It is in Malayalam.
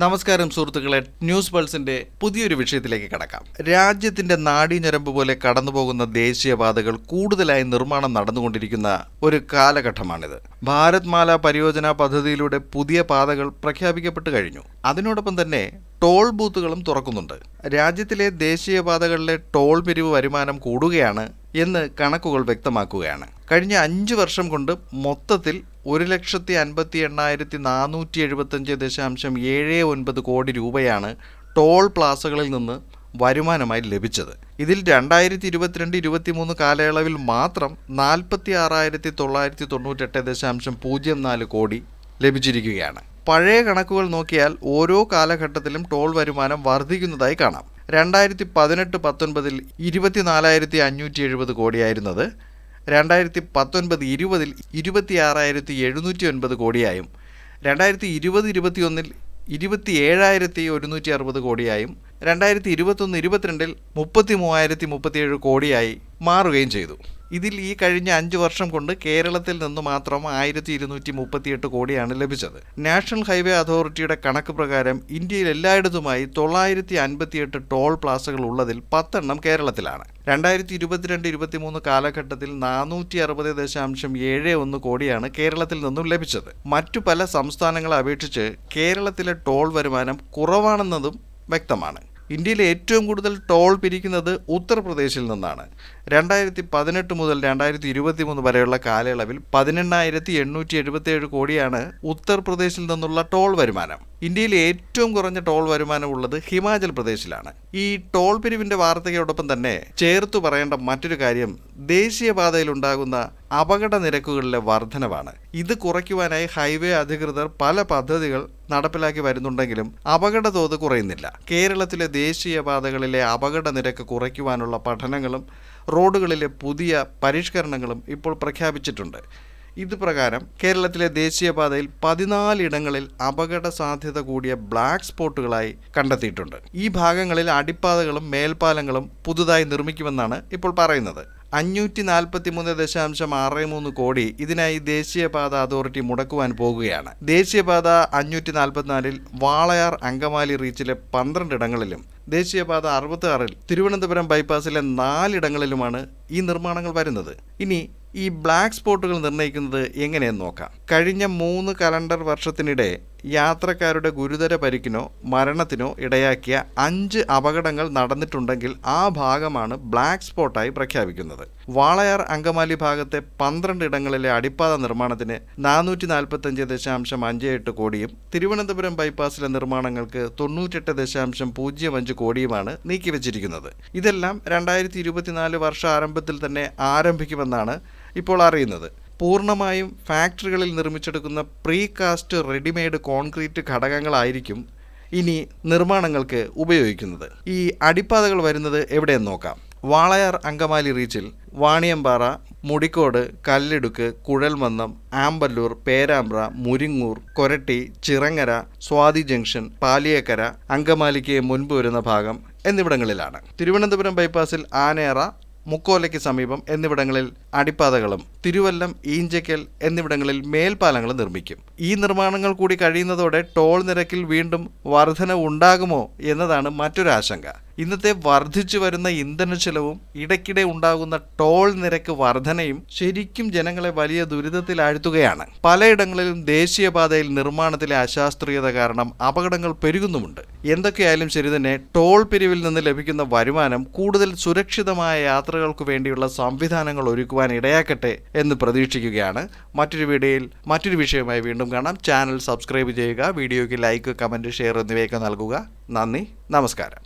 നമസ്കാരം സുഹൃത്തുക്കളെ, ന്യൂസ് പൾസിന്റെ പുതിയൊരു വിഷയത്തിലേക്ക് കടക്കാം. രാജ്യത്തിന്റെ നാഡീഞരമ്പ് പോലെ കടന്നുപോകുന്ന ദേശീയപാതകൾ കൂടുതലായി നിർമ്മാണം നടന്നുകൊണ്ടിരിക്കുന്ന ഒരു കാലഘട്ടമാണിത്. ഭാരത് മാല പരിയോജന പദ്ധതിയിലൂടെ പുതിയ പാതകൾ പ്രഖ്യാപിക്കപ്പെട്ടു കഴിഞ്ഞു. അതിനോടൊപ്പം തന്നെ ടോൾ ബൂത്തുകളും തുറക്കുന്നുണ്ട്. രാജ്യത്തിലെ ദേശീയപാതകളിലെ ടോൾ പിരിവ് വരുമാനം കൂടുകയാണ് എന്ന് കണക്കുകൾ വ്യക്തമാക്കുകയാണ്. കഴിഞ്ഞ 5 വർഷം കൊണ്ട് മൊത്തത്തിൽ 1,58,475.79 കോടി രൂപയാണ് ടോൾ പ്ലാസകളിൽ നിന്ന് വരുമാനമായി ലഭിച്ചത്. ഇതിൽ 2022-23 കാലയളവിൽ മാത്രം 46,998.04 കോടി ലഭിച്ചിരിക്കുകയാണ്. പഴയ കണക്കുകൾ നോക്കിയാൽ ഓരോ കാലഘട്ടത്തിലും ടോൾ വരുമാനം വർദ്ധിക്കുന്നതായി കാണാം. 2018-19 24,570 കോടിയായിരുന്നത് 2019-20 26,709 കോടിയായും 2020-21 27,160 കോടിയായും 2021-22 33,037 കോടിയായി മാറുകയും ചെയ്തു. ഇതിൽ ഈ കഴിഞ്ഞ 5 വർഷം കൊണ്ട് കേരളത്തിൽ നിന്ന് മാത്രം 1,238 കോടിയാണ് ലഭിച്ചത്. നാഷണൽ ഹൈവേ അതോറിറ്റിയുടെ കണക്ക് പ്രകാരം ഇന്ത്യയിൽ എല്ലായിടത്തുമായി 958 ടോൾ പ്ലാസകൾ ഉള്ളതിൽ 10 എണ്ണം കേരളത്തിലാണ്. 2022-23 കാലഘട്ടത്തിൽ 460.71 കോടിയാണ് കേരളത്തിൽ നിന്നും ലഭിച്ചത്. മറ്റു പല സംസ്ഥാനങ്ങളെ അപേക്ഷിച്ച് കേരളത്തിലെ ടോൾ വരുമാനം കുറവാണെന്നതും വ്യക്തമാണ്. ഇന്ത്യയിലെ ഏറ്റവും കൂടുതൽ ടോൾ പിരിക്കുന്നത് ഉത്തർപ്രദേശിൽ നിന്നാണ്. 2018 മുതൽ 2023 വരെയുള്ള കാലയളവിൽ 18,877 കോടിയാണ് ഉത്തർപ്രദേശിൽ നിന്നുള്ള ടോൾ വരുമാനം. ഇന്ത്യയിലെ ഏറ്റവും കുറഞ്ഞ ടോൾ വരുമാനം ഉള്ളത് ഹിമാചൽ പ്രദേശിലാണ്. ഈ ടോൾ പിരിവിന്റെ വാർത്തയോടൊപ്പം തന്നെ ചേർത്തു പറയേണ്ട മറ്റൊരു കാര്യം ദേശീയപാതയിൽ ഉണ്ടാകുന്ന അപകട നിരക്കുകളിലെ വർധനവാണ്. ഇത് കുറയ്ക്കുവാനായി ഹൈവേ അധികൃതർ പല പദ്ധതികൾ നടപ്പിലാക്കി വരുന്നുണ്ടെങ്കിലും അപകട തോത് കുറയുന്നില്ല. കേരളത്തിലെ ദേശീയപാതകളിലെ അപകട നിരക്ക് കുറയ്ക്കുവാനുള്ള പഠനങ്ങളും റോഡുകളിലെ പുതിയ പരിഷ്കരണങ്ങളും ഇപ്പോൾ പ്രഖ്യാപിച്ചിട്ടുണ്ട്. ഇത് പ്രകാരം കേരളത്തിലെ ദേശീയപാതയിൽ 14 ഇടങ്ങളിൽ അപകട സാധ്യത കൂടിയ ബ്ലാക്ക് സ്പോട്ടുകളായി കണ്ടെത്തിയിട്ടുണ്ട്. ഈ ഭാഗങ്ങളിൽ അടിപ്പാതകളും മേൽപ്പാലങ്ങളും പുതുതായി നിർമ്മിക്കുമെന്നാണ് ഇപ്പോൾ പറയുന്നത്. 543.63 കോടി ഇതിനായി ദേശീയപാത അതോറിറ്റി മുടക്കുവാൻ പോകുകയാണ്. ദേശീയപാത 544 വാളയാർ അങ്കമാലി റീച്ചിലെ 12 ഇടങ്ങളിലും ദേശീയപാത 66 തിരുവനന്തപുരം ബൈപ്പാസിലെ 4 ഇടങ്ങളിലുമാണ് ഈ നിർമ്മാണങ്ങൾ വരുന്നത്. ഇനി ഈ ബ്ലാക്ക് സ്പോട്ടുകൾ നിർണ്ണയിക്കുന്നത് എങ്ങനെയെന്ന് നോക്കാം. കഴിഞ്ഞ 3 കലണ്ടർ വർഷത്തിനിടെ യാത്രക്കാരുടെ ഗുരുതര പരിക്കിനോ മരണത്തിനോ ഇടയാക്കിയ 5 അപകടങ്ങൾ നടന്നിട്ടുണ്ടെങ്കിൽ ആ ഭാഗമാണ് ബ്ലാക്ക് സ്പോട്ടായി പ്രഖ്യാപിക്കുന്നത്. വാളയാർ അങ്കമാലി ഭാഗത്തെ 12 ഇടങ്ങളിലെ അടിപ്പാത നിർമ്മാണത്തിന് 445.58 കോടിയും തിരുവനന്തപുരം ബൈപ്പാസിലെ നിർമ്മാണങ്ങൾക്ക് 98.05 കോടിയുമാണ് നീക്കിവച്ചിരിക്കുന്നത്. ഇതെല്ലാം 2024 വർഷാരംഭത്തിൽ തന്നെ ആരംഭിക്കുമെന്നാണ് ഇപ്പോൾ അറിയുന്നത്. പൂർണ്ണമായും ഫാക്ടറികളിൽ നിർമ്മിച്ചെടുക്കുന്ന പ്രീ കാസ്റ്റ് റെഡിമെയ്ഡ് കോൺക്രീറ്റ് ഘടകങ്ങളായിരിക്കും ഇനി നിർമ്മാണങ്ങൾക്ക് ഉപയോഗിക്കുന്നത്. ഈ അടിപ്പാതകൾ വരുന്നത് എവിടെയെന്ന് നോക്കാം. വാളയാർ അങ്കമാലി റീച്ചിൽ വാണിയമ്പാറ, മുടിക്കോട്, കല്ലിടുക്ക്, കുഴൽമന്നം, ആമ്പല്ലൂർ, പേരാമ്പ്ര, മുരിങ്ങൂർ, കൊരട്ടി, ചിറങ്ങര, സ്വാതി ജംഗ്ഷൻ, പാലിയേക്കര, അങ്കമാലിക്ക് മുൻപ് വരുന്ന ഭാഗം എന്നിവിടങ്ങളിലാണ്. തിരുവനന്തപുരം ബൈപ്പാസിൽ ആനേറ, മുക്കോലയ്ക്ക് സമീപം എന്നിവിടങ്ങളിൽ അടിപ്പാതകളും തിരുവല്ലം, ഈഞ്ചക്കൽ എന്നിവിടങ്ങളിൽ മേൽപ്പാലങ്ങളും നിർമ്മിക്കും. ഈ നിർമ്മാണങ്ങൾ കൂടി കഴിയുന്നതോടെ ടോൾ നിരക്കിൽ വീണ്ടും വർധനവ് ഉണ്ടാകുമോ എന്നതാണ് മറ്റൊരു ആശങ്ക. ഇന്നത്തെ വർദ്ധിച്ചു വരുന്ന ഇന്ധന ചെലവും ഇടയ്ക്കിടെ ഉണ്ടാകുന്ന ടോൾ നിരക്ക് വർധനയും ശരിക്കും ജനങ്ങളെ വലിയ ദുരിതത്തിലാഴ്ത്തുകയാണ്. പലയിടങ്ങളിലും ദേശീയപാതയിൽ നിർമ്മാണത്തിലെ അശാസ്ത്രീയത കാരണം അപകടങ്ങൾ പെരുകുന്നുമുണ്ട്. എന്തൊക്കെയായാലും ശരി തന്നെ ടോൾ പിരിവിൽ നിന്ന് ലഭിക്കുന്ന വരുമാനം കൂടുതൽ സുരക്ഷിതമായ യാത്രകൾക്ക് വേണ്ടിയുള്ള സംവിധാനങ്ങൾ ഒരുക്കുവാൻ ഇടയാക്കട്ടെ എന്ന് പ്രതീക്ഷിക്കുകയാണ്. മറ്റൊരു വീഡിയോയിൽ മറ്റൊരു വിഷയമായി വീണ്ടും കാണാം. ചാനൽ സബ്സ്ക്രൈബ് ചെയ്യുക, വീഡിയോയ്ക്ക് ലൈക്ക്, കമൻറ്റ്, ഷെയർ എന്നിവയൊക്കെ നൽകുക. നന്ദി, നമസ്കാരം.